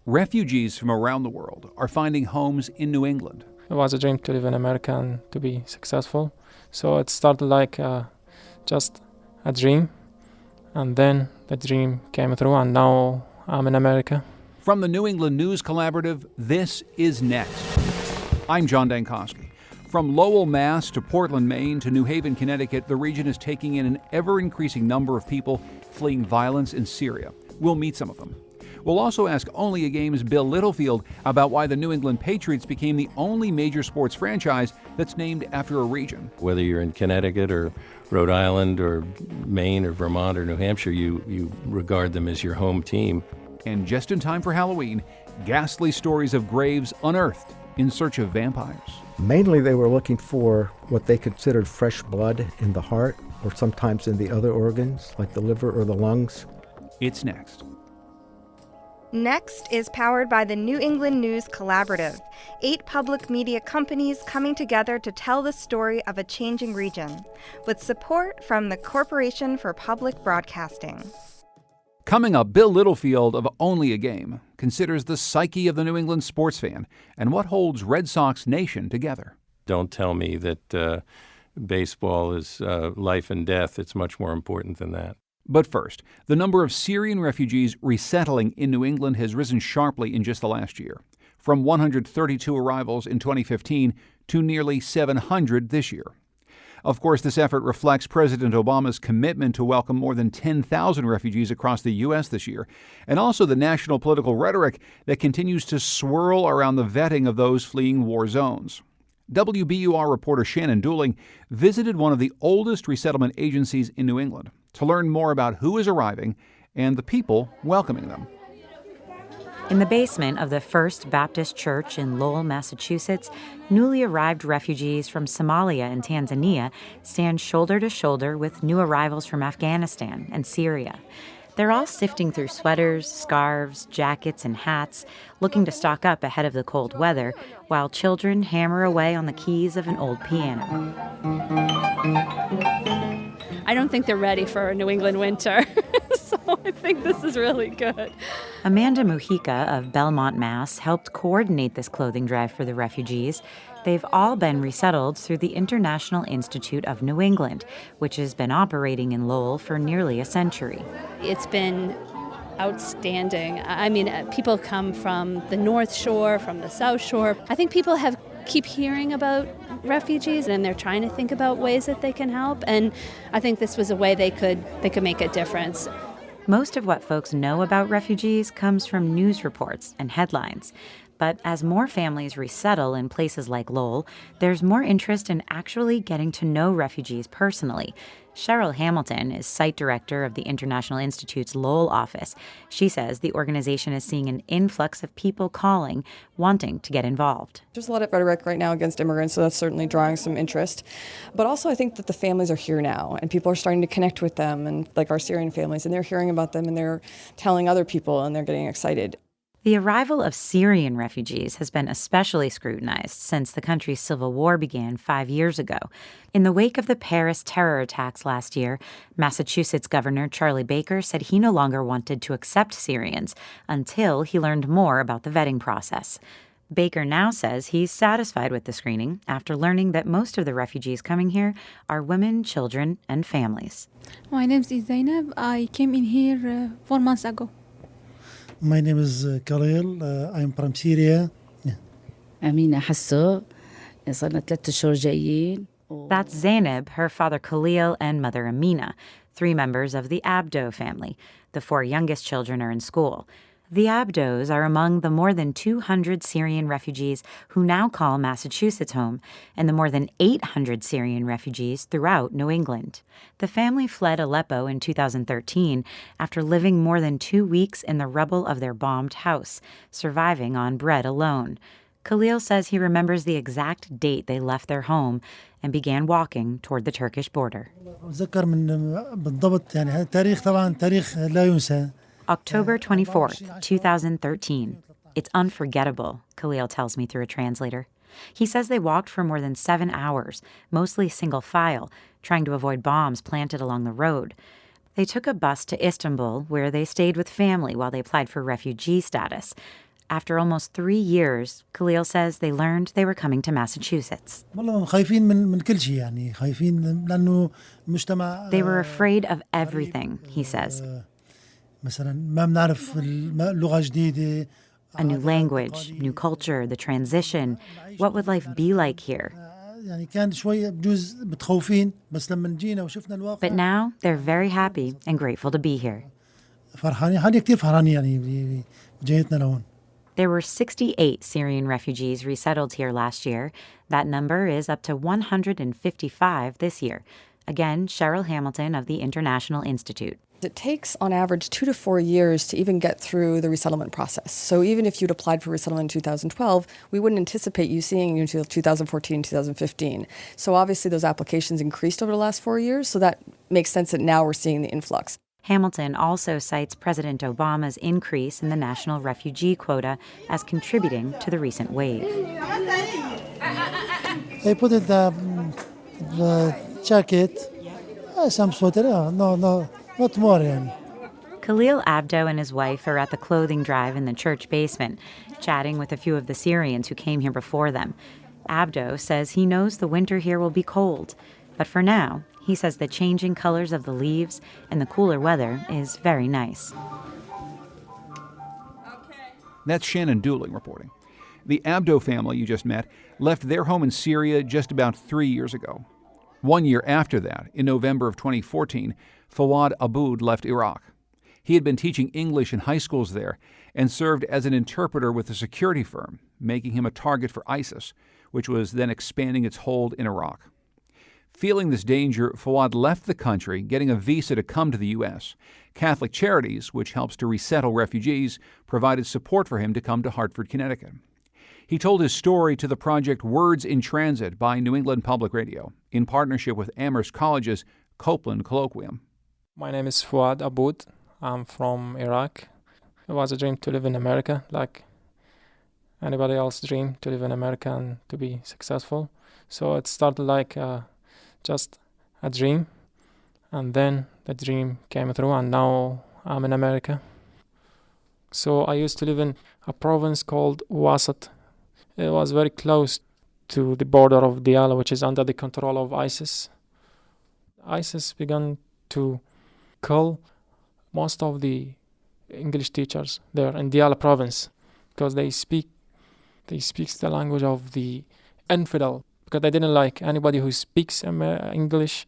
Refugees from around the world are finding homes in New England. It was a dream to live in America and to be successful. So it started like just a dream, and then the dream came through, and now I'm in America. From the New England News Collaborative, this is Next. I'm John Dankosky. From Lowell, Mass. To Portland, Maine to New Haven, Connecticut, the region is taking in an ever-increasing number of people fleeing violence in Syria. We'll meet some of them. We'll also ask Only a Game's Bill Littlefield about why the New England Patriots became the only major sports franchise that's named after a region. Whether you're in Connecticut or Rhode Island or Maine or Vermont or New Hampshire, you regard them as your home team. And just in time for Halloween, ghastly stories of graves unearthed in search of vampires. Mainly they were looking for what they considered fresh blood in the heart or sometimes in the other organs, like the liver or the lungs. It's next. Next is powered by the New England News Collaborative, 8 public media companies coming together to tell the story of a changing region, with support from the Corporation for Public Broadcasting. Coming up, Bill Littlefield of Only a Game considers the psyche of the New England sports fan and what holds Red Sox Nation together. Don't tell me that baseball is life and death. It's much more important than that. But first, the number of Syrian refugees resettling in New England has risen sharply in just the last year, from 132 arrivals in 2015 to nearly 700 this year. Of course, this effort reflects President Obama's commitment to welcome more than 10,000 refugees across the U.S. this year, and also the national political rhetoric that continues to swirl around the vetting of those fleeing war zones. WBUR reporter Shannon Dooling visited one of the oldest resettlement agencies in New England to learn more about who is arriving and the people welcoming them. In the basement of the First Baptist Church in Lowell, Massachusetts, newly arrived refugees from Somalia and Tanzania stand shoulder to shoulder with new arrivals from Afghanistan and Syria. They're all sifting through sweaters, scarves, jackets, and hats, looking to stock up ahead of the cold weather, while children hammer away on the keys of an old piano. I don't think they're ready for a New England winter, so I think this is really good. Amanda Mujica of Belmont, Mass. helped coordinate this clothing drive for the refugees. They've all been resettled through the International Institute of New England, which has been operating in Lowell for nearly a century. It's been outstanding. I mean, people come from the North Shore, from the South Shore. I think people keep hearing about refugees, and they're trying to think about ways that they can help. And I think this was a way they could make a difference. Most of what folks know about refugees comes from news reports and headlines. But as more families resettle in places like Lowell, there's more interest in actually getting to know refugees personally. Cheryl Hamilton is site director of the International Institute's Lowell office. She says the organization is seeing an influx of people calling, wanting to get involved. There's a lot of rhetoric right now against immigrants, so that's certainly drawing some interest. But also I think that the families are here now, and people are starting to connect with them, and like our Syrian families, and they're hearing about them, and they're telling other people, and they're getting excited. The arrival of Syrian refugees has been especially scrutinized since the country's civil war began 5 years ago. In the wake of the Paris terror attacks last year, Massachusetts Governor Charlie Baker said he no longer wanted to accept Syrians until he learned more about the vetting process. Baker now says he's satisfied with the screening after learning that most of the refugees coming here are women, children, and families. My name is Zainab. I came in here 4 months ago. My name is Khalil. I'm from Syria. أمينة حسو صرنا 3 أشهر جايين. That's Zainab, her father Khalil, and mother Amina, 3 members of the Abdo family. The 4 youngest children are in school. The Abdos are among the more than 200 Syrian refugees who now call Massachusetts home, and the more than 800 Syrian refugees throughout New England. The family fled Aleppo in 2013 after living more than 2 weeks in the rubble of their bombed house, surviving on bread alone. Khalil says he remembers the exact date they left their home and began walking toward the Turkish border. October 24th, 2013. It's unforgettable, Khalil tells me through a translator. He says they walked for more than 7 hours, mostly single file, trying to avoid bombs planted along the road. They took a bus to Istanbul, where they stayed with family while they applied for refugee status. After almost 3 years, Khalil says they learned they were coming to Massachusetts. والله خايفين من كل شيء يعني خايفين لأنه مجتمع They were afraid of everything, he says. مثلا ما بنعرف لغة جديدة. A new language, new culture, the transition. What would life be like here? يعني كان شوي بجوز متخوفين بس لما جينا وشفنا الواقع. But now they're very happy and grateful to be here. فرحانين حالي كتير فرحانين يعني بجيتنا لهون. There were 68 Syrian refugees resettled here last year. That number is up to 155 this year. Again, Cheryl Hamilton of the International Institute. It takes, on average, 2 to 4 years to even get through the resettlement process. So even if you'd applied for resettlement in 2012, we wouldn't anticipate you seeing you until 2014, 2015. So obviously those applications increased over the last 4 years, so that makes sense that now we're seeing the influx. Hamilton also cites President Obama's increase in the national refugee quota as contributing to the recent wave. They put it the jacket, some sweater, no, not more. Yani. Khalil Abdo and his wife are at the clothing drive in the church basement, chatting with a few of the Syrians who came here before them. Abdo says he knows the winter here will be cold, but for now, he says the changing colors of the leaves and the cooler weather is very nice. That's Shannon Dooling reporting. The Abdo family you just met left their home in Syria just about 3 years ago. 1 year after that, in November of 2014, Fawad Aboud left Iraq. He had been teaching English in high schools there and served as an interpreter with a security firm, making him a target for ISIS, which was then expanding its hold in Iraq. Feeling this danger, Fawad left the country, getting a visa to come to the U.S. Catholic Charities, which helps to resettle refugees, provided support for him to come to Hartford, Connecticut. He told his story to the project Words in Transit by New England Public Radio, in partnership with Amherst College's Copeland Colloquium. My name is Fawad Aboud. I'm from Iraq. It was a dream to live in America, like anybody else's dream to live in America and to be successful. So it started like just a dream, and then the dream came through, and now I'm in America. So I used to live in a province called Wasat. It was very close to the border of Diyala, which is under the control of ISIS. ISIS began to kill most of the English teachers there in Diyala province because they speak the language of the infidel, because they didn't like anybody who speaks English.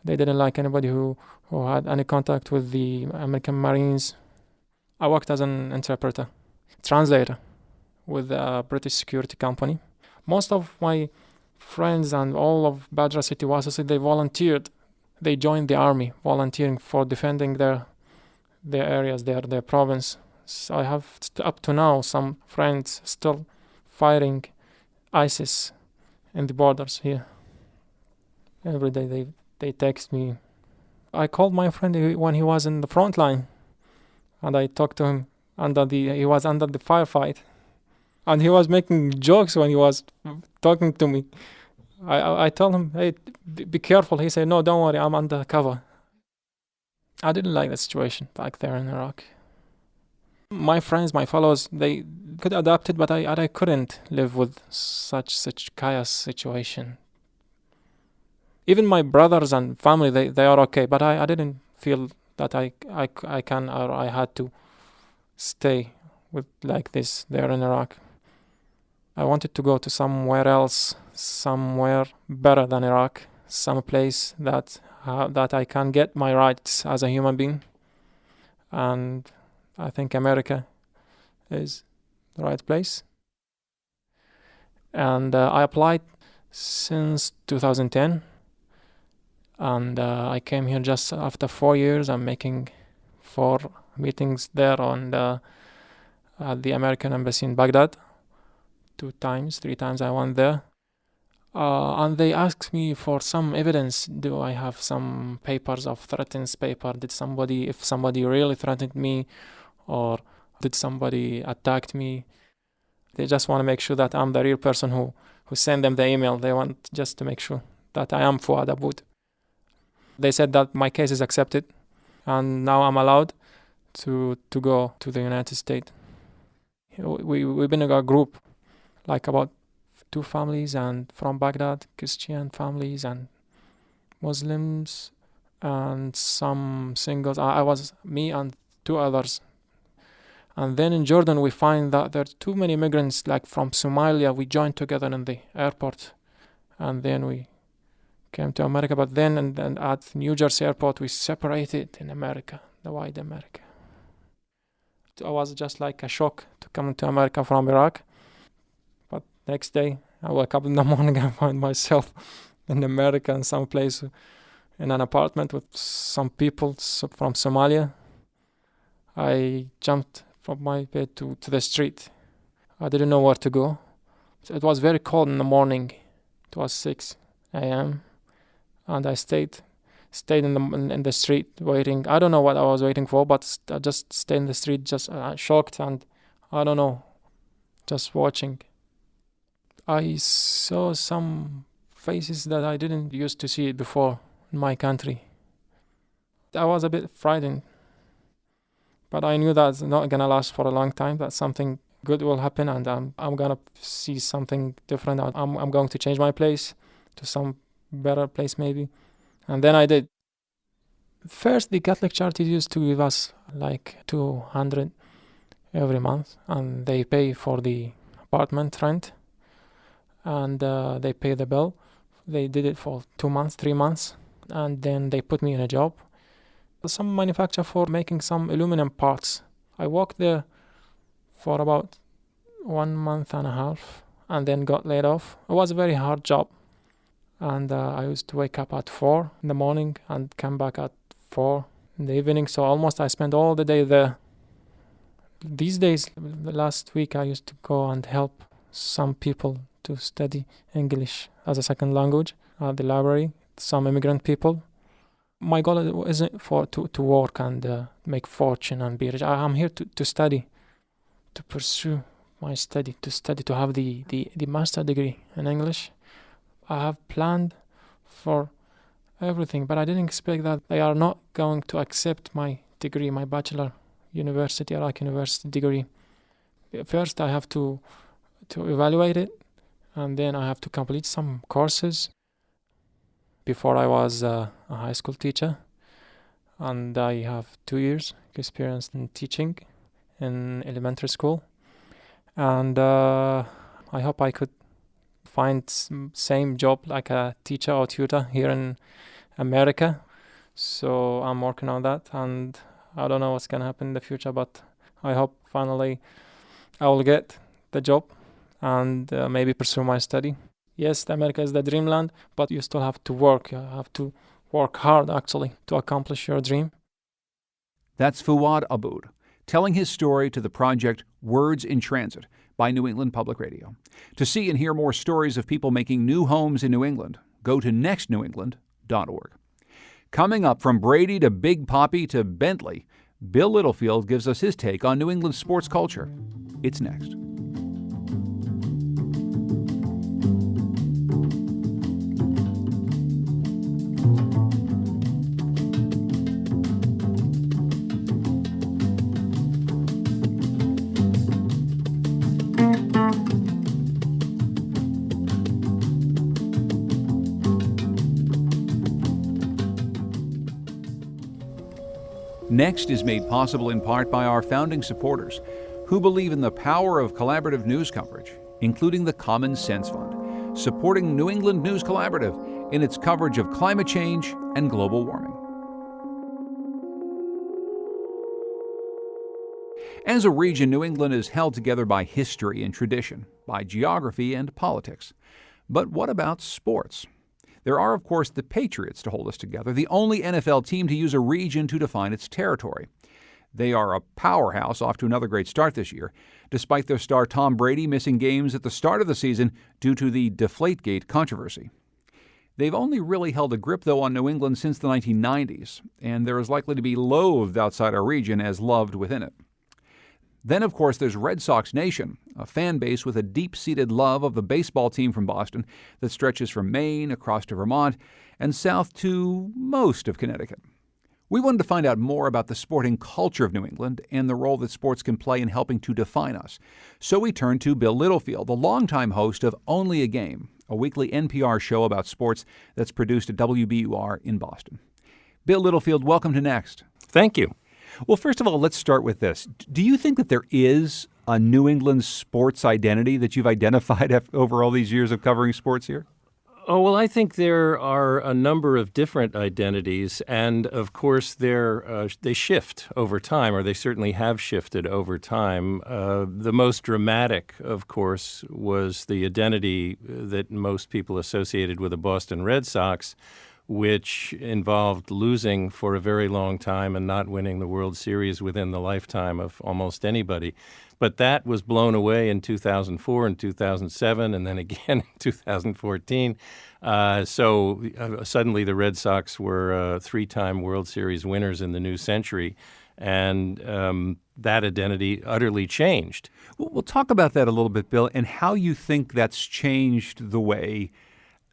They didn't like anybody who had any contact with the American Marines. I worked as an interpreter, translator with a British security company. Most of my friends and all of Badra City, Wasa City, they volunteered. They joined the army, volunteering for defending their areas, their province. So I have up to now some friends still fighting ISIS in the borders here. Every day they text me. I called my friend when he was in the front line, and I talked to him he was under the firefight, and he was making jokes when he was talking to me. I told him, hey, be careful. He said, no, don't worry, I'm under cover. I didn't like the situation back there in Iraq. My friends, my followers, they could adapt it, but I couldn't live with such chaos situation. Even my brothers and family, they are okay, but I didn't feel that I can or I had to stay with like this there in Iraq. I wanted to go to somewhere else, somewhere better than Iraq, some place that I can get my rights as a human being. And I think America is the right place. And I applied since 2010. And I came here just after 4 years. I'm making 4 meetings there at the American Embassy in Baghdad. 3 times I went there. And they asked me for some evidence. Do I have some papers of threats paper? If somebody really threatened me, or did somebody attack me? They just want to make sure that I'm the real person who sent them the email. They want just to make sure that I am Fawad Aboud. They said that my case is accepted, and now I'm allowed to go to the United States. We've been a group, like about 2 families, and from Baghdad, Christian families and Muslims, and some singles. I was me and 2 others. And then in Jordan, we find that there are too many immigrants, like from Somalia. We joined together in the airport, and then we came to America. But then, and at New Jersey airport, we separated in America, the white America. It was just like a shock to come to America from Iraq. But next day, I wake up in the morning and find myself in America in some place, in an apartment with some people from Somalia. I jumped from my bed to the street. I didn't know where to go. It was very cold in the morning. It was 6 a.m. and I stayed in the street waiting. I don't know what I was waiting for, but I just stayed in the street, just shocked, and I don't know, just watching. I saw some faces that I didn't used to see before in my country. I was a bit frightened, but I knew that's not gonna last for a long time, that something good will happen, and I'm gonna see something different. I'm going to change my place to some better place maybe. And then I did. First, the Catholic Charities used to give us like $200 every month, and they pay for the apartment rent, and they pay the bill. They did it for 2 months, 3 months, and then they put me in a job. Some manufacturer for making some aluminum parts. I worked there for about 1.5 months and then got laid off. It was a very hard job. And I used to wake up at 4 in the morning and come back at 4 in the evening. So almost I spent all the day there. These days, the last week, I used to go and help some people to study English as a second language at the library, some immigrant people. My goal isn't to work and make fortune and be rich. I'm here to study, to pursue my study, to have the master degree in English. I have planned for everything, but I didn't expect that they are not going to accept my degree, my bachelor Iraq University degree. First, I have to evaluate it, and then I have to complete some courses. Before I was a high school teacher, and I have 2 years experience in teaching in elementary school, and I hope I could find same job like a teacher or tutor here in America. So I'm working on that, and I don't know what's gonna happen in the future, but I hope finally I will get the job and maybe pursue my study. Yes, America is the dreamland, but you still have to work. You have to work hard, actually, to accomplish your dream. That's Fuad Aboud, telling his story to the project Words in Transit by New England Public Radio. To see and hear more stories of people making new homes in New England, go to nextnewengland.org. Coming up, from Brady to Big Papi to Bentley, Bill Littlefield gives us his take on New England sports culture. It's next. Next is made possible in part by our founding supporters who believe in the power of collaborative news coverage, including the Common Sense Fund, supporting New England News Collaborative in its coverage of climate change and global warming. As a region, New England is held together by history and tradition, by geography and politics. But what about sports? There are, of course, the Patriots to hold us together, the only NFL team to use a region to define its territory. They are a powerhouse, off to another great start this year, despite their star Tom Brady missing games at the start of the season due to the Deflategate controversy. They've only really held a grip, though, on New England since the 1990s, and they're as likely to be loathed outside our region as loved within it. Then, of course, there's Red Sox Nation, a fan base with a deep-seated love of the baseball team from Boston that stretches from Maine across to Vermont and south to most of Connecticut. We wanted to find out more about the sporting culture of New England and the role that sports can play in helping to define us. So we turned to Bill Littlefield, the longtime host of Only a Game, a weekly NPR show about sports that's produced at WBUR in Boston. Bill Littlefield, welcome to Next. Thank you. Well, first of all, let's start with this. Do you think that there is a New England sports identity that you've identified over all these years of covering sports here? Oh, well, I think there are a number of different identities, and of course they shift over time, or they certainly have shifted over time. The most dramatic, of course, was the identity that most people associated with the Boston Red Sox, which involved losing for a very long time and not winning the World Series within the lifetime of almost anybody. But that was blown away in 2004 and 2007 and then again in 2014. Suddenly the Red Sox were three-time World Series winners in the new century, and that identity utterly changed. We'll talk about that a little bit, Bill, and how you think that's changed the way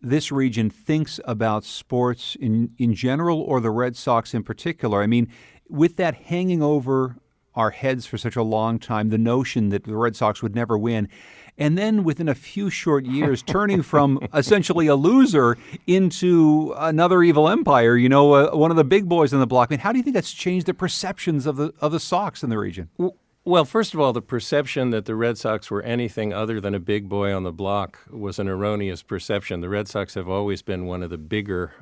this region thinks about sports in general, or the Red Sox in particular. I mean, with that hanging over our heads for such a long time, the notion that the Red Sox would never win, and then within a few short years turning from essentially a loser into another evil empire, one of the big boys on the block. I mean, how do you think that's changed the perceptions of the Sox in the region? Well, first of all, the perception that the Red Sox were anything other than a big boy on the block was an erroneous perception. The Red Sox have always been one of the bigger,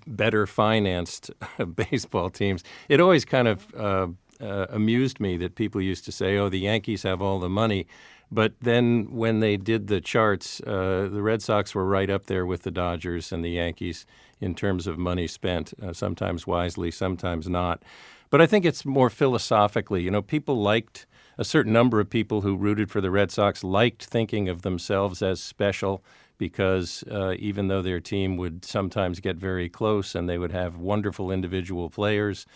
better financed baseball teams. It always kind of amused me that people used to say, oh, the Yankees have all the money. But then when they did the charts, the Red Sox were right up there with the Dodgers and the Yankees in terms of money spent, sometimes wisely, sometimes not. But I think it's more philosophically. People liked, a certain number of people who rooted for the Red Sox liked thinking of themselves as special, because even though their team would sometimes get very close and they would have wonderful individual players,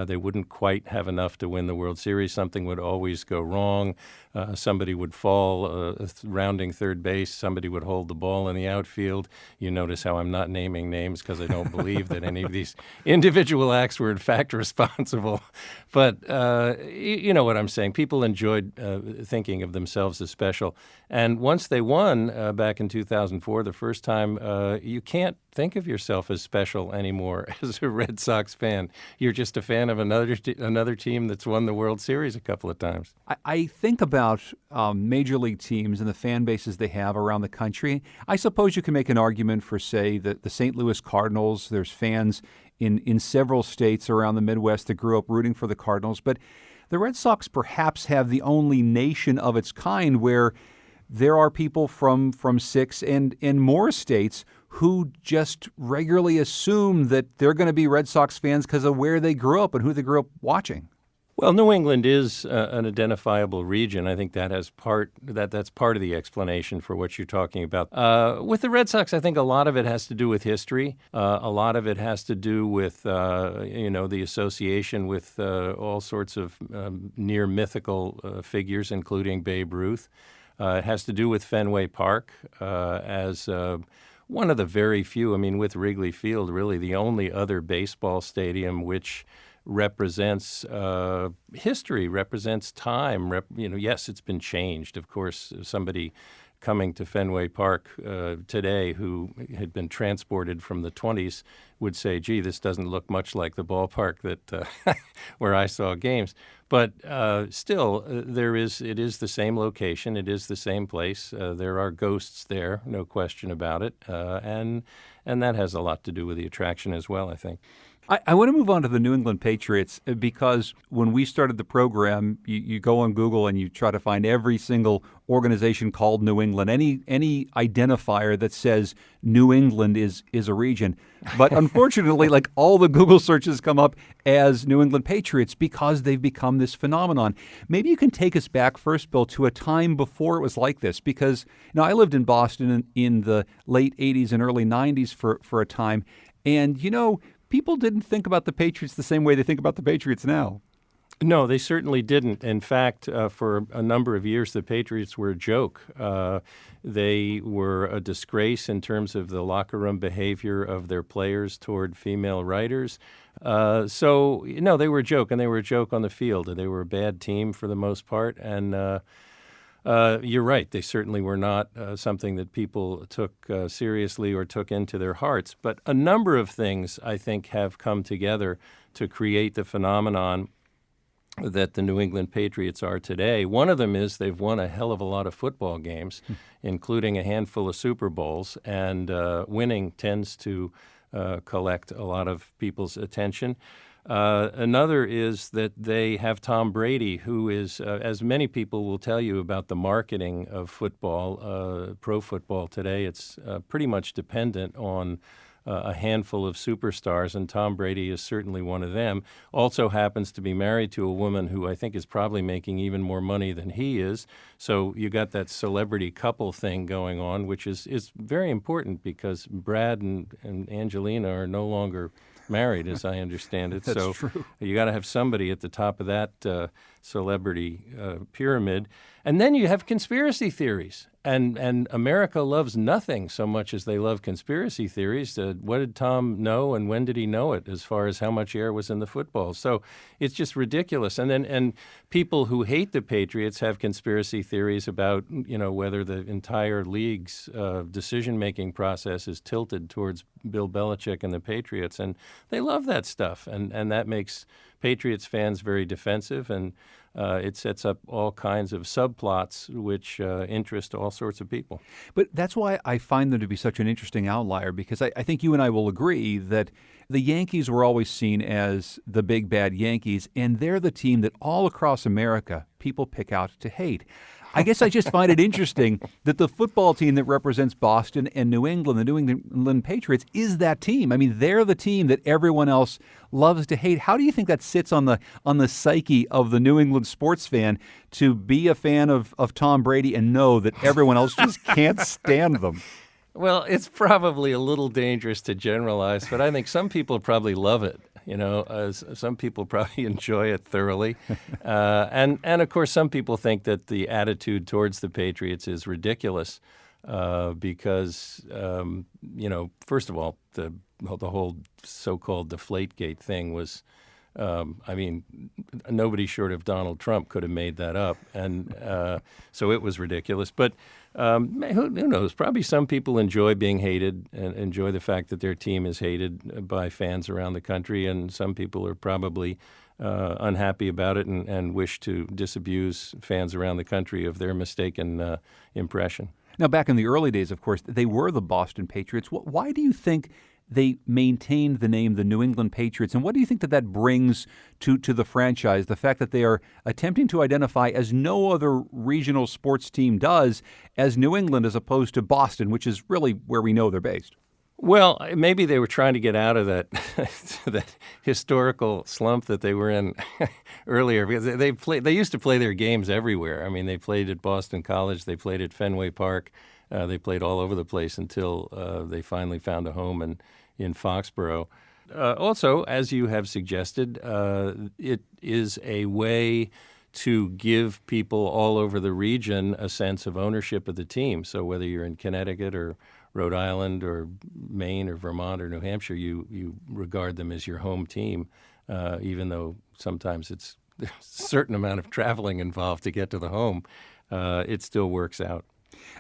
they wouldn't quite have enough to win the World Series. Something would always go wrong. Somebody would fall rounding third base. Somebody would hold the ball in the outfield. You notice how I'm not naming names because I don't believe that any of these individual acts were in fact responsible. But you know what I'm saying. People enjoyed thinking of themselves as special. And once they won back in 2004, the first time, you can't think of yourself as special anymore as a Red Sox fan. You're just a fan of another team that's won the World Series a couple of times. I think about major league teams and the fan bases they have around the country. I suppose you can make an argument for, say, the St. Louis Cardinals. There's fans in several states around the Midwest that grew up rooting for the Cardinals. But the Red Sox perhaps have the only nation of its kind where there are people from 6 and more states who just regularly assume that they're going to be Red Sox fans because of where they grew up and who they grew up watching. Well, New England is an identifiable region. I think that's part of the explanation for what you're talking about. With the Red Sox, I think a lot of it has to do with history. A lot of it has to do with the association with all sorts of near mythical figures, including Babe Ruth. It has to do with Fenway Park as one of the very few, with Wrigley Field, really the only other baseball stadium which represents history, represents time. Yes, it's been changed. Of course, somebody coming to Fenway Park today who had been transported from the 20s would say, gee, this doesn't look much like the ballpark that where I saw games. But still, it is the same location. It is the same place. There are ghosts there, no question about it. And that has a lot to do with the attraction as well, I think. I want to move on to the New England Patriots because when we started the program, you go on Google and you try to find every single organization called New England, any identifier that says New England is a region. But unfortunately, like all the Google searches come up as New England Patriots because they've become this phenomenon. Maybe you can take us back first, Bill, to a time before it was like this, because I lived in Boston in the late 80s and early 90s for a time, and people didn't think about the Patriots the same way they think about the Patriots now. No, they certainly didn't. In fact, for a number of years, the Patriots were a joke. They were a disgrace in terms of the locker room behavior of their players toward female writers. No, they were a joke, and they were a joke on the field. They were a bad team for the most part, and you're right. They certainly were not something that people took seriously or took into their hearts. But a number of things, I think, have come together to create the phenomenon that the New England Patriots are today. One of them is they've won a hell of a lot of football games, including a handful of Super Bowls, and winning tends to collect a lot of people's attention. Another is that they have Tom Brady, who is, as many people will tell you about the marketing of football, pro football today, it's pretty much dependent on a handful of superstars, and Tom Brady is certainly one of them. Also happens to be married to a woman who I think is probably making even more money than he is. So you got that celebrity couple thing going on, which is very important because Brad and Angelina are no longer married, as I understand it. That's so true. You got to have somebody at the top of that celebrity pyramid. And then you have conspiracy theories. And America loves nothing so much as they love conspiracy theories. What did Tom know and when did he know it as far as how much air was in the football? So it's just ridiculous. And people who hate the Patriots have conspiracy theories about, whether the entire league's decision-making process is tilted towards Bill Belichick and the Patriots. And they love that stuff. And that makes Patriots fans very defensive, and it sets up all kinds of subplots which interest all sorts of people. But that's why I find them to be such an interesting outlier, because I think you and I will agree that the Yankees were always seen as the big bad Yankees, and they're the team that all across America people pick out to hate. I guess I just find it interesting that the football team that represents Boston and New England, the New England Patriots, is that team. I mean, they're the team that everyone else loves to hate. How do you think that sits on the psyche of the New England sports fan to be a fan of Tom Brady and know that everyone else just can't stand them? Well, it's probably a little dangerous to generalize, but I think some people probably love it. Some people probably enjoy it thoroughly. And of course, some people think that the attitude towards the Patriots is ridiculous because, first of all, the whole so-called Deflategate thing was, nobody short of Donald Trump could have made that up. And so it was ridiculous. But who knows? Probably some people enjoy being hated and enjoy the fact that their team is hated by fans around the country, and some people are probably unhappy about it and wish to disabuse fans around the country of their mistaken impression. Now, back in the early days, of course, they were the Boston Patriots. Why do you think they maintained the name the New England Patriots, and what do you think that brings to the franchise, the fact that they are attempting to identify, as no other regional sports team does, as New England as opposed to Boston, which is really where we know they're based? Well, maybe they were trying to get out of that that historical slump that they were in earlier, because they used to play their games everywhere. I mean, they played at Boston College, they played at Fenway Park, they played all over the place until they finally found a home in Foxborough. Also, as you have suggested, it is a way to give people all over the region a sense of ownership of the team. So whether you're in Connecticut or Rhode Island or Maine or Vermont or New Hampshire, you regard them as your home team, even though sometimes there's a certain amount of traveling involved to get to the home. It still works out.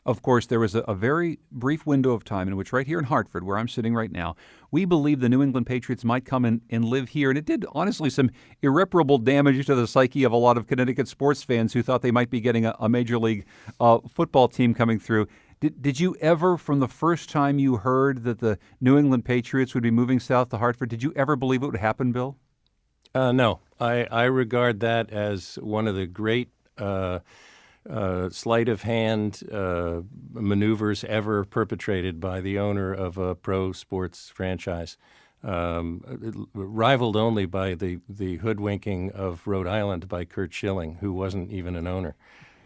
Of course, there was a very brief window of time in which right here in Hartford, where I'm sitting right now, we believed the New England Patriots might come and live here. And it did, honestly, some irreparable damage to the psyche of a lot of Connecticut sports fans who thought they might be getting a Major League football team coming through. Did you ever, from the first time you heard that the New England Patriots would be moving south to Hartford, did you ever believe it would happen, Bill? No. I regard that as one of the great sleight of hand maneuvers ever perpetrated by the owner of a pro sports franchise, rivaled only by the hoodwinking of Rhode Island by Curt Schilling, who wasn't even an owner.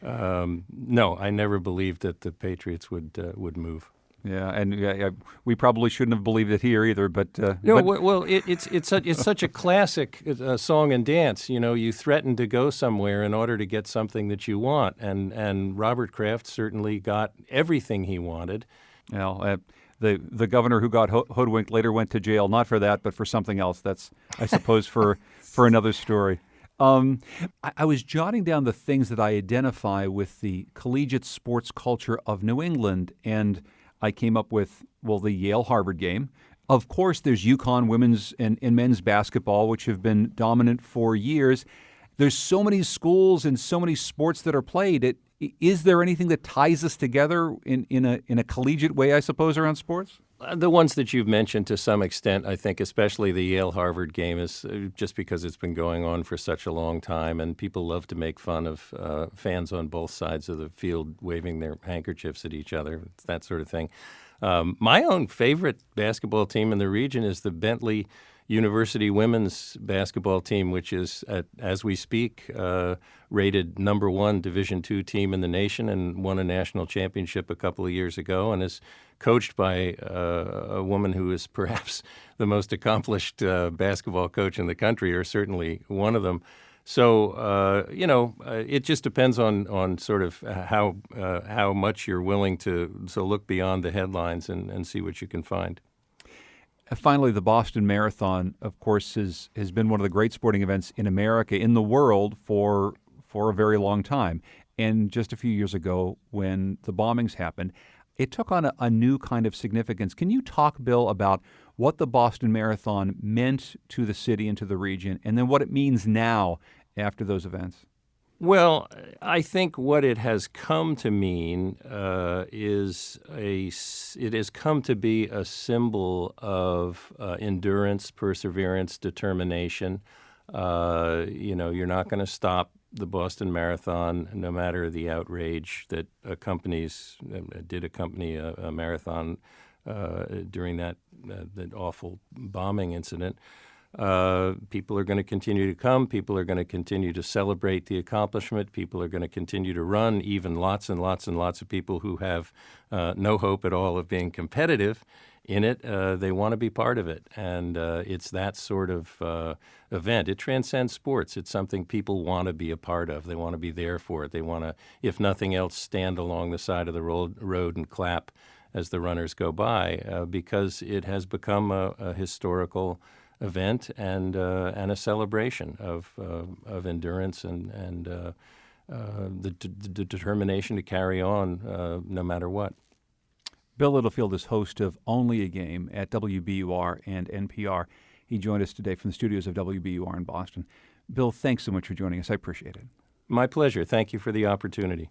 No, I never believed that the Patriots would move. Yeah, and we probably shouldn't have believed it here either. But it's such a classic song and dance. You know, you threaten to go somewhere in order to get something that you want, and Robert Kraft certainly got everything he wanted. Well, the governor who got hoodwinked later went to jail, not for that, but for something else. That's, I suppose, for another story. I was jotting down the things that I identify with the collegiate sports culture of New England, and I came up with, the Yale-Harvard game. Of course, there's UConn women's and men's basketball, which have been dominant for years. There's so many schools and so many sports that are played. Is there anything that ties us together in a collegiate way, I suppose, around sports? The ones that you've mentioned to some extent, I think, especially the Yale-Harvard game, is just because it's been going on for such a long time, and people love to make fun of fans on both sides of the field waving their handkerchiefs at each other, that sort of thing. My own favorite basketball team in the region is the Bentley University women's basketball team, which is, as we speak, rated number one Division II team in the nation and won a national championship a couple of years ago, and is coached by a woman who is perhaps the most accomplished basketball coach in the country, or certainly one of them. So, it just depends on sort of how much you're willing to look beyond the headlines and see what you can find. Finally, the Boston Marathon, of course, has been one of the great sporting events in America, in the world, for a very long time. And just a few years ago, when the bombings happened, it took on a new kind of significance. Can you talk, Bill, about what the Boston Marathon meant to the city and to the region, and then what it means now after those events? Well, I think what it has come to mean it has come to be a symbol of endurance, perseverance, determination. You're not going to stop the Boston Marathon, no matter the outrage that did accompany a marathon during that awful bombing incident. People are going to continue to come. People are going to continue to celebrate the accomplishment. People are going to continue to run. Even lots and lots and lots of people who have no hope at all of being competitive in it, they want to be part of it. And it's that sort of event. It transcends sports. It's something people want to be a part of. They want to be there for it. They want to, if nothing else, stand along the side of the road and clap as the runners go by, because it has become a historical event and a celebration of endurance and the determination to carry on no matter what. Bill Littlefield is host of Only a Game at WBUR and NPR. He joined us today from the studios of WBUR in Boston. Bill, thanks so much for joining us. I appreciate it. My pleasure. Thank you for the opportunity.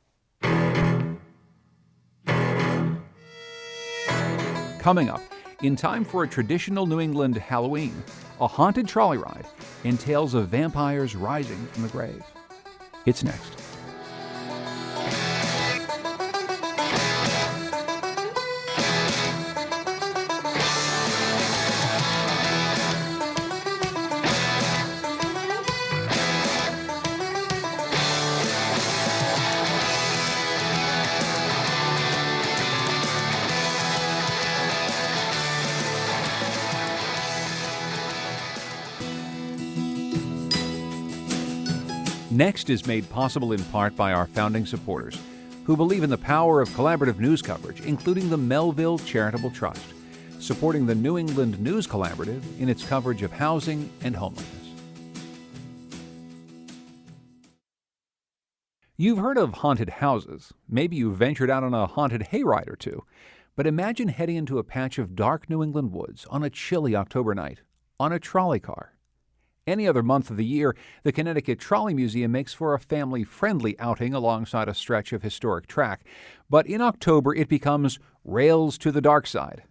Coming up, in time for a traditional New England Halloween, a haunted trolley ride and tales of vampires rising from the grave. It's next. Next is made possible in part by our founding supporters, who believe in the power of collaborative news coverage, including the Melville Charitable Trust, supporting the New England News Collaborative in its coverage of housing and homelessness. You've heard of haunted houses. Maybe you've ventured out on a haunted hayride or two. But imagine heading into a patch of dark New England woods on a chilly October night on a trolley car. Any other month of the year, the Connecticut Trolley Museum makes for a family-friendly outing alongside a stretch of historic track. But in October, it becomes Rails to the Dark Side.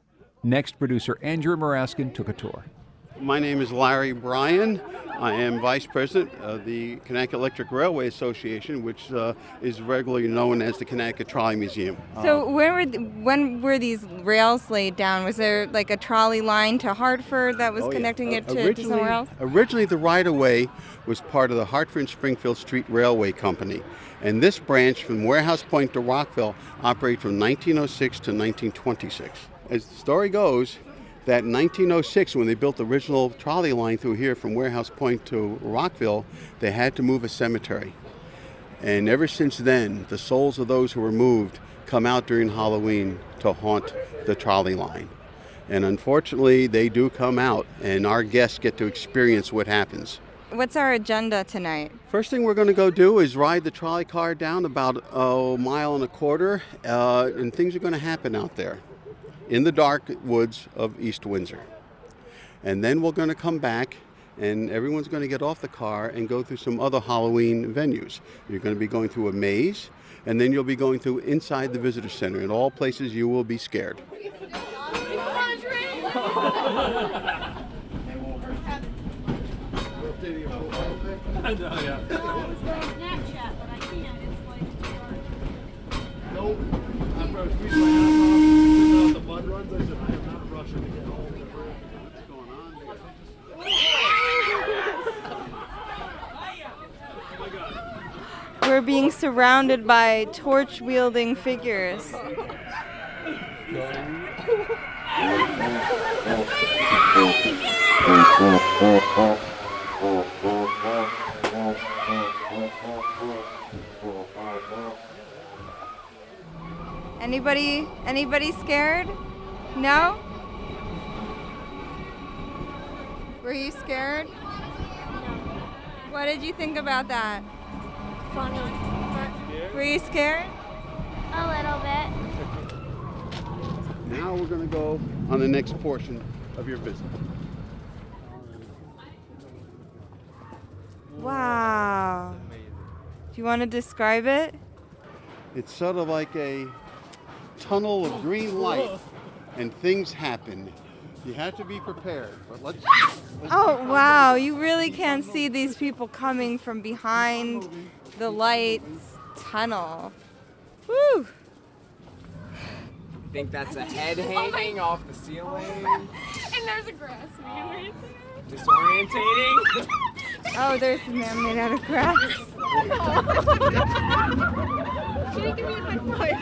Next, producer Andrew Maraskin took a tour. My name is Larry Bryan. I am Vice President of the Connecticut Electric Railway Association, which is regularly known as the Connecticut Trolley Museum. So when were these rails laid down? Was there like a trolley line to Hartford that was connecting it to somewhere else? Originally, the right-of-way was part of the Hartford and Springfield Street Railway Company. And this branch from Warehouse Point to Rockville operated from 1906 to 1926. As the story goes, that in 1906, when they built the original trolley line through here from Warehouse Point to Rockville, they had to move a cemetery. And ever since then, the souls of those who were moved come out during Halloween to haunt the trolley line. And unfortunately, they do come out, and our guests get to experience what happens. What's our agenda tonight? First thing we're going to go do is ride the trolley car down about a mile and a quarter, and things are going to happen out there in the dark woods of East Windsor. And then we're going to come back, and everyone's going to get off the car and go through some other Halloween venues. You're going to be going through a maze, and then you'll be going through inside the visitor center. In all places, you will be scared. We're being surrounded by torch-wielding figures. Anybody scared? No? Were you scared? No. What did you think about that? Funny. Were you scared? A little bit. Now we're going to go on the next portion of your visit. Wow. Do you want to describe it? It's sort of like a tunnel of green light, and things happen. You have to be prepared. But let's Oh, wow. You really can't see these people coming from behind the lights tunnel. Woo! I think that's a head hanging off the ceiling. And there's a grass man right there. Disorientating. Oh, there's a man made out of grass. She didn't give me a high five.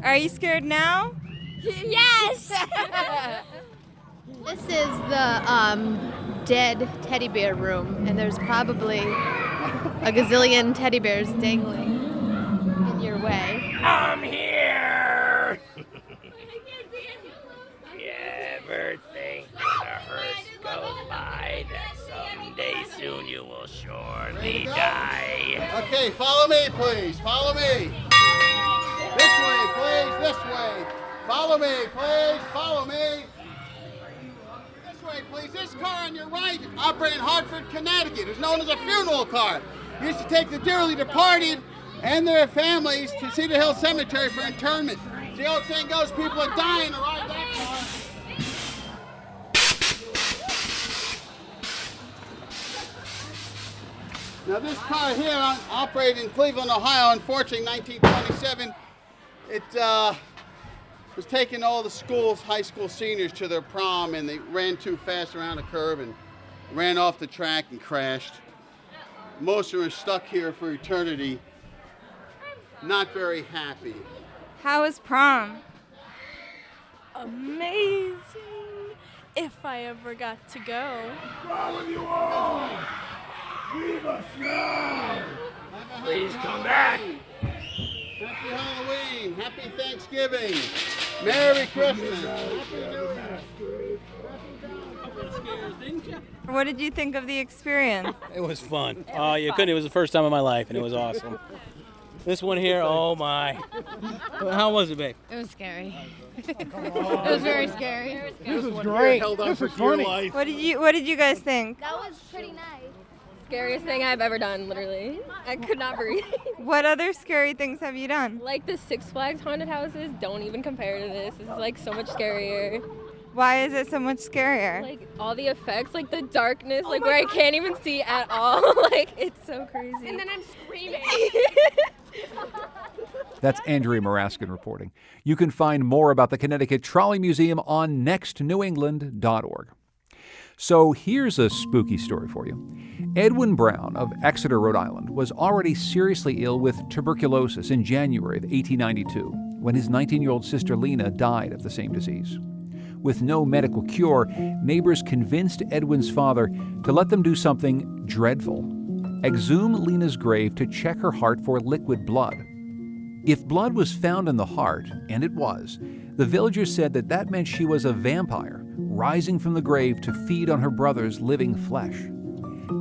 Are you scared now? Yes! This is the dead teddy bear room, and there's probably a gazillion teddy bears dangling in your way. I'm here! You ever think when a hearse goes by that someday soon you will surely die? Okay, follow me, please. Follow me. This way, please. This way. Follow me, please. Follow me. This way, please. This car on your right operated in Hartford, Connecticut. It's known as a funeral car. It used to take the dearly departed and their families to Cedar Hill Cemetery for interment. The old saying goes, people are dying to ride that car. Now this car here operated in Cleveland, Ohio, unfortunately, 1927. It was taking all the schools, high school seniors to their prom, and they ran too fast around a curve and ran off the track and crashed. Most of them are stuck here for eternity, not very happy. How was prom? Amazing. If I ever got to go. Leave us now! Please come back! Happy Halloween! Happy Thanksgiving! Merry Christmas! What did you think of the experience? It was fun. Oh, you couldn't. It was the first time in my life, and it was awesome. This one here, oh my. How was it, babe? It was scary. It was very scary. This is great. Held on This for is dear funny. life. What did you guys think? That was pretty nice. scariest thing I've ever done, literally. I could not breathe. What other scary things have you done? Like the Six Flags haunted houses don't even compare to this. This is like so much scarier. Why is it so much scarier? Like all the effects, like the darkness, like where I can't even see at all. Like it's so crazy. And then I'm screaming. That's Andrea Maraskin reporting. You can find more about the Connecticut Trolley Museum on nextnewengland.org. So here's a spooky story for you. Edwin Brown of Exeter, Rhode Island, was already seriously ill with tuberculosis in January of 1892 when his 19-year-old sister Lena died of the same disease. With no medical cure, neighbors convinced Edwin's father to let them do something dreadful: exhume Lena's grave to check her heart for liquid blood. If blood was found in the heart, and it was, the villagers said that meant she was a vampire, rising from the grave to feed on her brother's living flesh.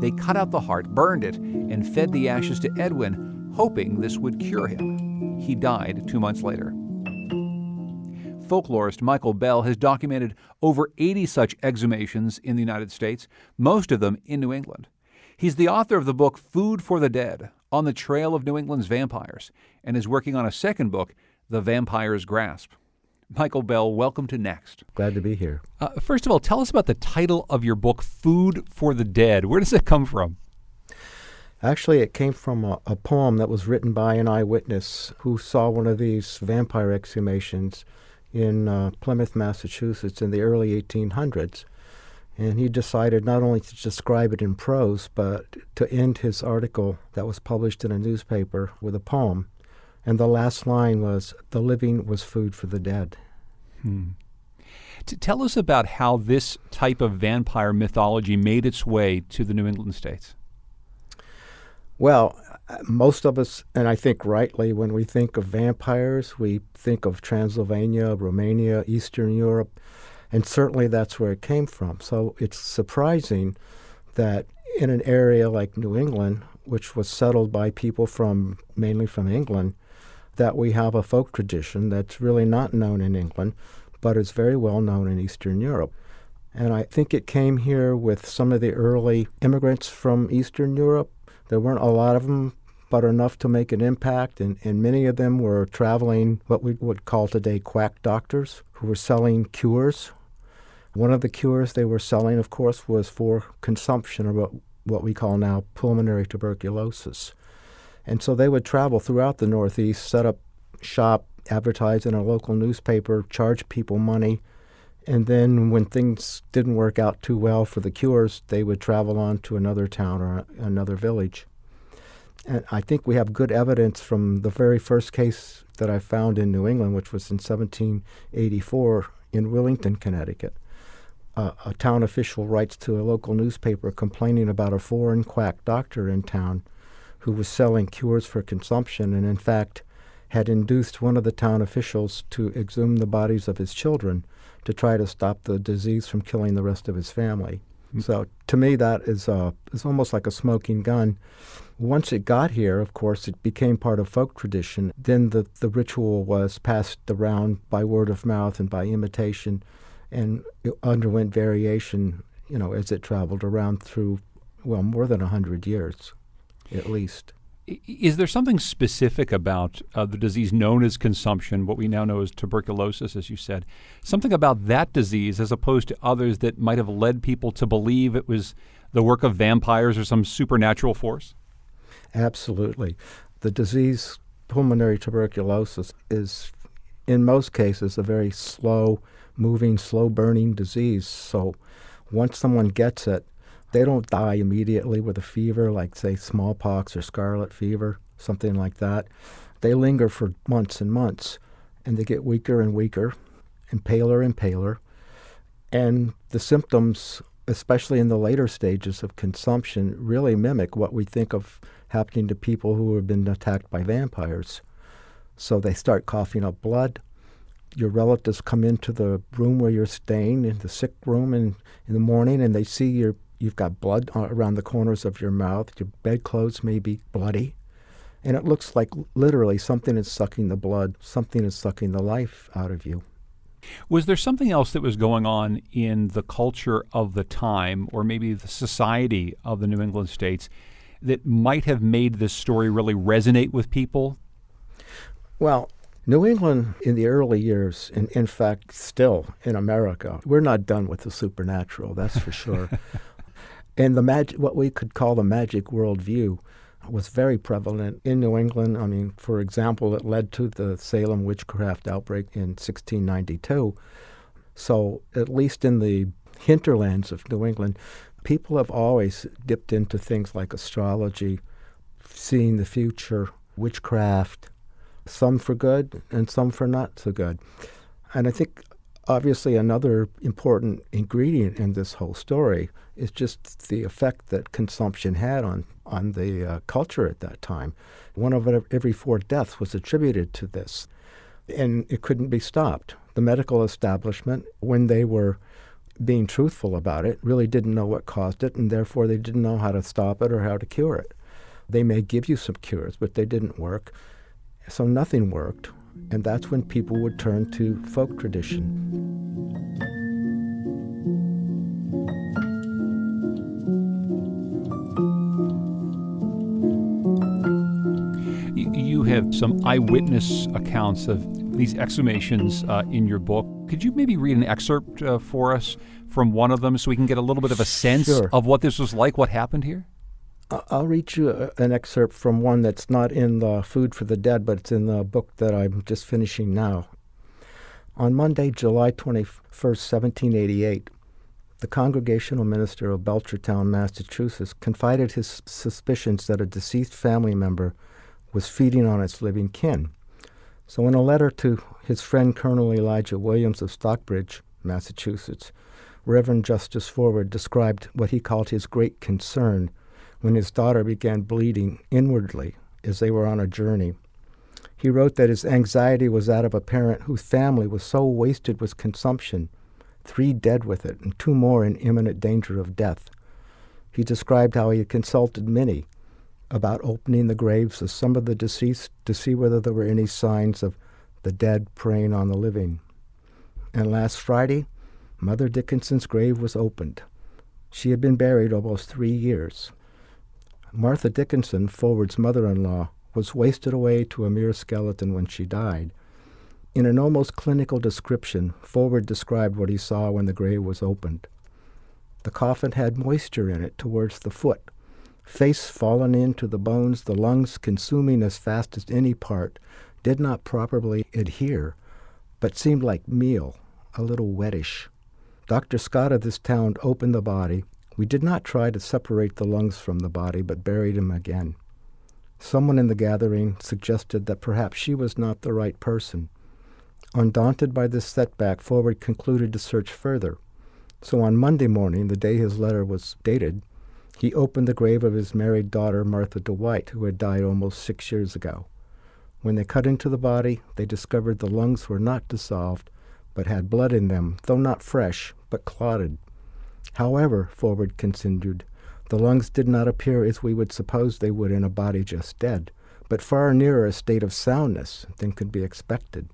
They cut out the heart, burned it, and fed the ashes to Edwin, hoping this would cure him. He died 2 months later. Folklorist Michael Bell has documented over 80 such exhumations in the United States, most of them in New England. He's the author of the book Food for the Dead, On the Trail of New England's Vampires, and is working on a second book, The Vampire's Grasp. Michael Bell, welcome to Next. Glad to be here. First of all, tell us about the title of your book, Food for the Dead. Where does it come from? Actually, it came from a poem that was written by an eyewitness who saw one of these vampire exhumations in Plymouth, Massachusetts in the early 1800s. And he decided not only to describe it in prose, but to end his article that was published in a newspaper with a poem. And the last line was, "The living was food for the dead." Tell us about how this type of vampire mythology made its way to the New England states. Well, most of us, and I think rightly, when we think of vampires, we think of Transylvania, Romania, Eastern Europe, and certainly that's where it came from. So it's surprising that in an area like New England, which was settled by people mainly from England, that we have a folk tradition that's really not known in England, but is very well known in Eastern Europe. And I think it came here with some of the early immigrants from Eastern Europe. There weren't a lot of them, but enough to make an impact, and many of them were traveling, what we would call today quack doctors, who were selling cures. One of the cures they were selling, of course, was for consumption, or what we call now pulmonary tuberculosis. And so they would travel throughout the Northeast, set up shop, advertise in a local newspaper, charge people money, and then when things didn't work out too well for the cures, they would travel on to another town or another village. And I think we have good evidence from the very first case that I found in New England, which was in 1784 in Willington, Connecticut. A town official writes to a local newspaper complaining about a foreign quack doctor in town who was selling cures for consumption, and in fact had induced one of the town officials to exhume the bodies of his children to try to stop the disease from killing the rest of his family. So to me, that is almost like a smoking gun. Once it got here, of course, it became part of folk tradition. Then the ritual was passed around by word of mouth and by imitation, and it underwent variation, as it traveled around through, more than 100 years, at least. Is there something specific about the disease known as consumption, what we now know as tuberculosis, as you said, something about that disease as opposed to others that might have led people to believe it was the work of vampires or some supernatural force? Absolutely. The disease, pulmonary tuberculosis, is in most cases a very slow-moving, slow-burning disease. So once someone gets it, they don't die immediately with a fever like, say, smallpox or scarlet fever, something like that. They linger for months and months, and they get weaker and weaker and paler, and the symptoms, especially in the later stages of consumption, really mimic what we think of happening to people who have been attacked by vampires. So they start coughing up blood. Your relatives come into the room where you're staying, in the sick room in the morning, and they see you've got blood around the corners of your mouth. Your bedclothes may be bloody. And it looks like literally something is sucking the blood, something is sucking the life out of you. Was there something else that was going on in the culture of the time, or maybe the society of the New England states, that might have made this story really resonate with people? Well, New England in the early years, and in fact still in America, we're not done with the supernatural, that's for sure. And what we could call the magic worldview was very prevalent in New England. I mean, for example, it led to the Salem witchcraft outbreak in 1692. So at least in the hinterlands of New England, people have always dipped into things like astrology, seeing the future, witchcraft, some for good and some for not so good. And I think obviously another important ingredient in this whole story is just the effect that consumption had on the culture at that time. One of every 4 deaths was attributed to this, and it couldn't be stopped. The medical establishment, when they were being truthful about it, really didn't know what caused it, and therefore they didn't know how to stop it or how to cure it. They may give you some cures, but they didn't work, so nothing worked, and that's when people would turn to folk tradition. You have some eyewitness accounts of these exhumations in your book. Could you maybe read an excerpt for us from one of them so we can get a little bit of a sense of what this was like, what happened here? I'll read you an excerpt from one that's not in the Food for the Dead, but it's in the book that I'm just finishing now. On Monday, July 21st, 1788, the Congregational minister of Belchertown, Massachusetts, confided his suspicions that a deceased family member was feeding on its living kin. So in a letter to his friend Colonel Elijah Williams of Stockbridge, Massachusetts, Reverend Justice Forward described what he called his great concern when his daughter began bleeding inwardly as they were on a journey. He wrote that his anxiety was that of a parent whose family was so wasted with consumption, 3 dead with it, and 2 more in imminent danger of death. He described how he had consulted many about opening the graves of some of the deceased to see whether there were any signs of the dead preying on the living. And last Friday, Mother Dickinson's grave was opened. She had been buried almost 3 years. Martha Dickinson, Forward's mother-in-law, was wasted away to a mere skeleton when she died. In an almost clinical description, Forward described what he saw when the grave was opened. The coffin had moisture in it towards the foot, face fallen into the bones, the lungs consuming as fast as any part, did not properly adhere, but seemed like meal, a little wettish. Dr. Scott of this town opened the body. We did not try to separate the lungs from the body, but buried him again. Someone in the gathering suggested that perhaps she was not the right person. Undaunted by this setback, Forward concluded to search further. So on Monday morning, the day his letter was dated, he opened the grave of his married daughter, Martha DeWitt, who had died almost 6 years ago. When they cut into the body, they discovered the lungs were not dissolved, but had blood in them, though not fresh, but clotted. However, Forward continued, the lungs did not appear as we would suppose they would in a body just dead, but far nearer a state of soundness than could be expected.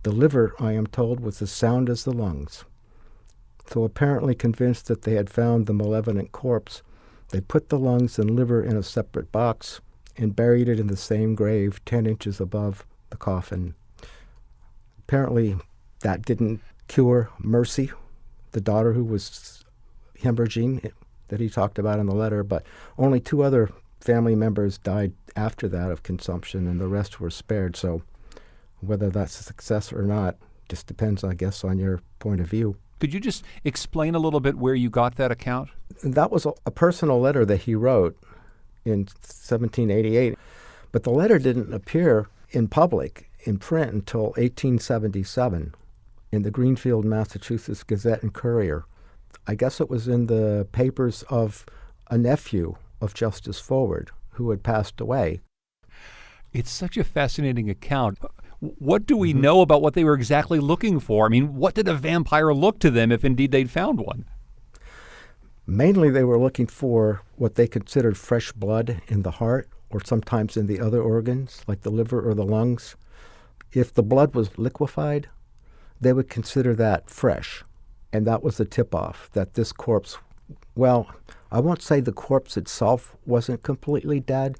The liver, I am told, was as sound as the lungs. So apparently convinced that they had found the malevolent corpse, they put the lungs and liver in a separate box and buried it in the same grave 10 inches above the coffin. Apparently that didn't cure Mercy, the daughter who was hemorrhaging that he talked about in the letter, but only 2 other family members died after that of consumption, and the rest were spared. So whether that's a success or not just depends, I guess, on your point of view. Could you just explain a little bit where you got that account? That was a personal letter that he wrote in 1788, but the letter didn't appear in public, in print, until 1877 in the Greenfield, Massachusetts Gazette and Courier. I guess it was in the papers of a nephew of Justice Forward who had passed away. It's such a fascinating account. What do we know about what they were exactly looking for? I mean, what did a vampire look to them if indeed they'd found one? Mainly they were looking for what they considered fresh blood in the heart or sometimes in the other organs, like the liver or the lungs. If the blood was liquefied, they would consider that fresh. And that was the tip-off, that this corpse, well, I won't say the corpse itself wasn't completely dead.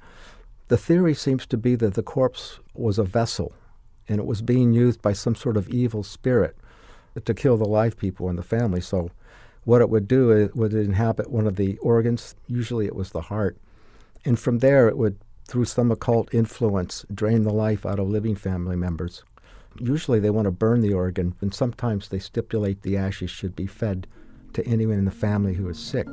The theory seems to be that the corpse was a vessel, and it was being used by some sort of evil spirit to kill the live people in the family. So what it would do is would inhabit one of the organs, usually it was the heart, and from there it would, through some occult influence, drain the life out of living family members. Usually they want to burn the organ, and sometimes they stipulate the ashes should be fed to anyone in the family who is sick.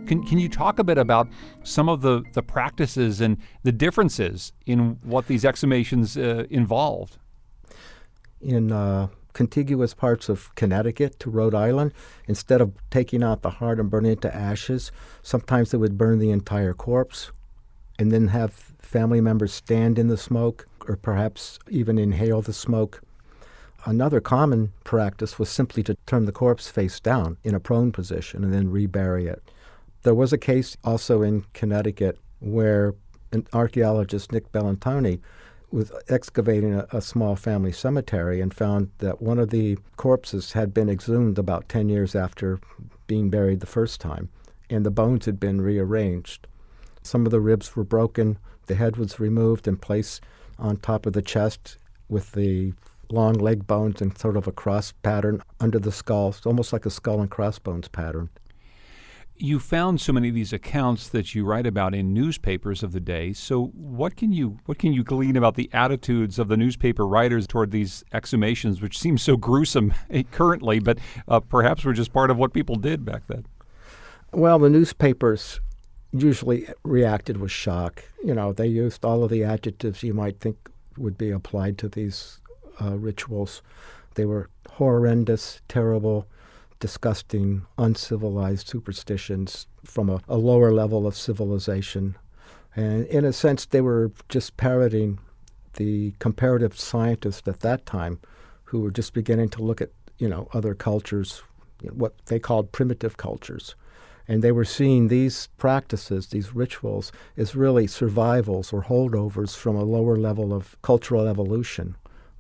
Can you talk a bit about some of the practices and the differences in what these exhumations involved? In contiguous parts of Connecticut to Rhode Island, instead of taking out the heart and burning it to ashes, sometimes they would burn the entire corpse and then have family members stand in the smoke or perhaps even inhale the smoke. Another common practice was simply to turn the corpse face down in a prone position and then rebury it. There was a case also in Connecticut where an archaeologist, Nick Bellantoni, was excavating a small family cemetery and found that one of the corpses had been exhumed about 10 years after being buried the first time, and the bones had been rearranged. Some of the ribs were broken, the head was removed and placed on top of the chest with the long leg bones in sort of a cross pattern under the skull. It's almost like a skull and crossbones pattern. You found so many of these accounts that you write about in newspapers of the day. So what can you glean about the attitudes of the newspaper writers toward these exhumations, which seem so gruesome currently, but perhaps were just part of what people did back then? Well, the newspapers usually reacted with shock. You know, they used all of the adjectives you might think would be applied to these rituals. They were horrendous, terrible, disgusting, uncivilized superstitions from a lower level of civilization. And in a sense, they were just parroting the comparative scientists at that time who were just beginning to look at, other cultures, what they called primitive cultures. And they were seeing these practices, these rituals, as really survivals or holdovers from a lower level of cultural evolution.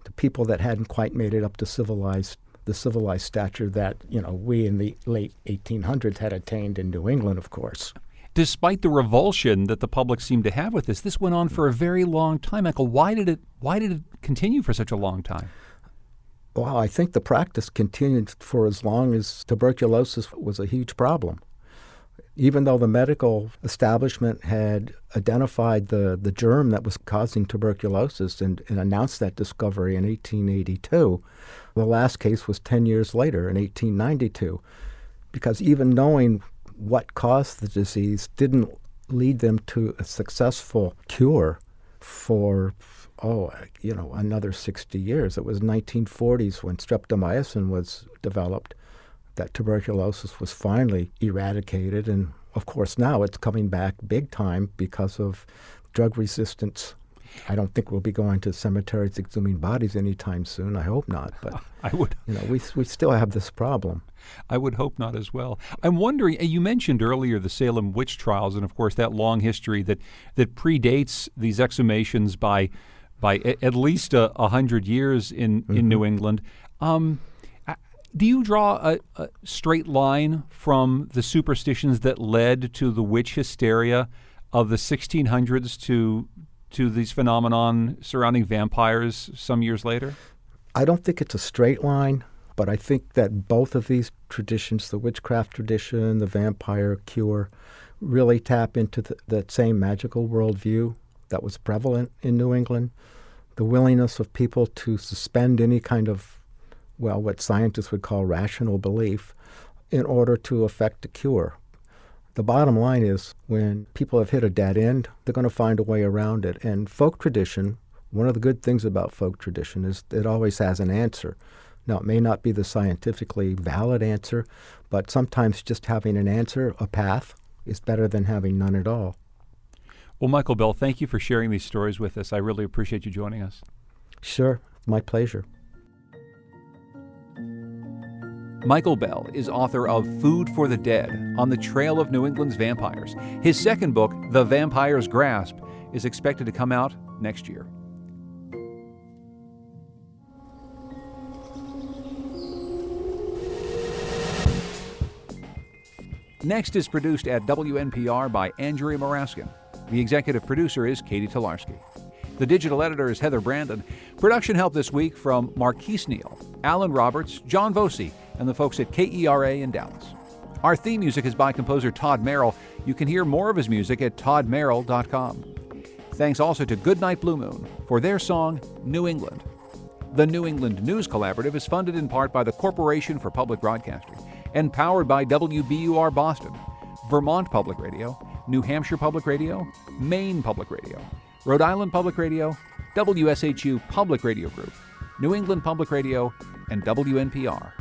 The people that hadn't quite made it up to the civilized stature that, we in the late 1800s had attained in New England, of course. Despite the revulsion that the public seemed to have with this went on for a very long time. Michael, why did it continue for such a long time? Well, I think the practice continued for as long as tuberculosis was a huge problem. Even though the medical establishment had identified the germ that was causing tuberculosis and announced that discovery in 1882, the last case was 10 years later in 1892, because even knowing what caused the disease didn't lead them to a successful cure for, another 60 years. It was 1940s when streptomycin was developed that tuberculosis was finally eradicated. And of course now it's coming back big time because of drug resistance. I don't think we'll be going to cemeteries exhuming bodies anytime soon. I hope not. But I would. We still have this problem. I would hope not as well. I'm wondering, you mentioned earlier the Salem witch trials, and of course that long history that predates these exhumations by at least 100 years in New England. Do you draw a straight line from the superstitions that led to the witch hysteria of the 1600s to these phenomenon surrounding vampires some years later? I don't think it's a straight line, but I think that both of these traditions, the witchcraft tradition, the vampire cure, really tap into that same magical worldview that was prevalent in New England. The willingness of people to suspend any kind of what scientists would call rational belief in order to effect a cure. The bottom line is when people have hit a dead end, they're going to find a way around it. And folk tradition, one of the good things about folk tradition is it always has an answer. Now, it may not be the scientifically valid answer, but sometimes just having an answer, a path, is better than having none at all. Well, Michael Bell, thank you for sharing these stories with us. I really appreciate you joining us. Sure, my pleasure. Michael Bell is author of Food for the Dead, On the Trail of New England's Vampires. His second book, The Vampire's Grasp, is expected to come out next year. Next is produced at WNPR by Andrea Moraskin. The executive producer is Katie Tolarski. The digital editor is Heather Brandon. Production help this week from Marquise Neal, Alan Roberts, John Voci, and the folks at KERA in Dallas. Our theme music is by composer Todd Merrill. You can hear more of his music at toddmerrill.com. Thanks also to Goodnight Blue Moon for their song, New England. The New England News Collaborative is funded in part by the Corporation for Public Broadcasting and powered by WBUR Boston, Vermont Public Radio, New Hampshire Public Radio, Maine Public Radio, Rhode Island Public Radio, WSHU Public Radio Group, New England Public Radio, and WNPR.